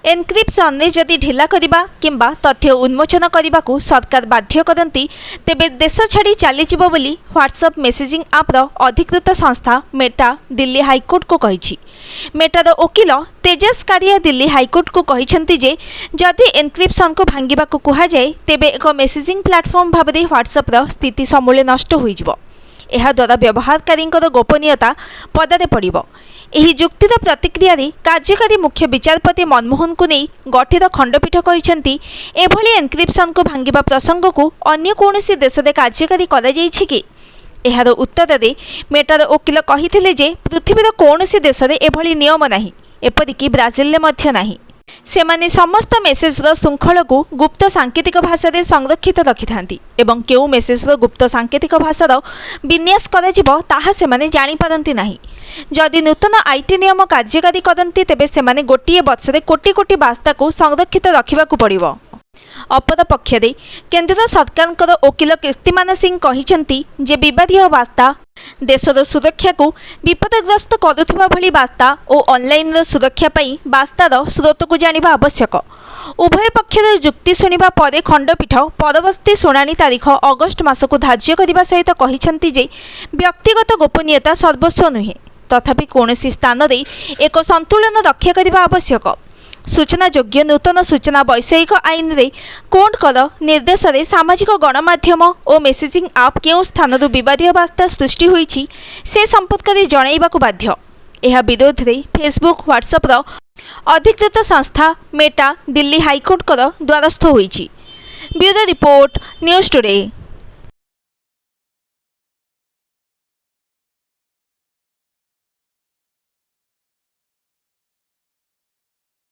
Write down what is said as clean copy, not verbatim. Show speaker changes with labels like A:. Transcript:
A: Encryption रे जदि ढिला करबा किंबा तथ्य उन्मोचन करने को सरकार बाध्य करती तेबे देश छाड़ी चलीजिबो बोली व्हाट्सएप मेसेजिंग आप अधिकृत संस्था मेटा दिल्ली हाईकोर्ट को कही। मेटार वकिल तेजस कारिया दिल्ली हाईकोर्ट को कहिसेंति जे जदि एनक्रिप्शन को भांगिबा को कहा जाए तेबे एक मेसेजिंग प्लेटफॉर्म भाव में व्हाट्सएप स्थिति समूले नष्ट हो यह द्वारा व्यवहारकारी गोपनीयता पदारे पड़िबो। एही जुक्तिर प्रतिक्रिया कार्यकारी मुख्य विचारपति मनमोहन को नहीं गठित खंडपीठ कहिसेंति एभली एनक्रिप्शन को भांगिबा प्रसंग को अन्य कोनोसी देश में कार्यकारी करा जाइछि कि। एहार उत्तर में मेटार वकिल कहिथिले जे पृथ्वीर कोनोसी देश में एभली नियम नाही, एपरिक ब्राजिल में मध्य नाही। सेमाने समस्त मेसेजर श्रृंखल को गुप्त सांकेतिक भाषा रे संरक्षित रखिथांती एवं केउ मेसेजर गुप्त सांकेतिक भाषार विन्यास कराजिबो ताहा सेमाने जानि पारंती नाही। जदि नूतन आईटी नियम कार्यकारी करंती तेबे सेमाने गोटिए वर्षरे कोटी कोटी वार्ता को संरक्षित रखिबाकू पड़िबो। अपर पक्षरे केंद्र सरकार वकिल कीर्तिमान सिंह कहिसेंति जे विवादीय वार्ता देशर सुरक्षा को विपदग्रस्त करुवा भली वार्ता और ऑनलाइन सुरक्षा पाई वार्तार स्रोत को जानिबा आवश्यक। उभय पक्षर जुक्ति शुणिबा परे खंडपीठ परवर्ती शुणाणी तारीख अगस्ट मास को धार्य करने सहित कहिसेंति जे व्यक्तिगत गोपनीयता सर्वस्व नुहे, तथापि कौनसी स्थान रे एक संतुलन रक्षा करने आवश्यक। सूचनायोग्य नूतन सूचना वैषयिक आईन रे कोड कर निर्देश रे सामाजिक गणमाध्यम और मेसेजिंग आप केउ स्थान विवादीय वार्ता सृष्टि होईछि से संपर्क में जणाइबाकू बाध्य। यह विरोध रे फेसबुक व्हाट्सएप अधिकृत संस्था मेटा दिल्ली हाईकोर्ट द्वारस्थ होईछि। Bureau report news today.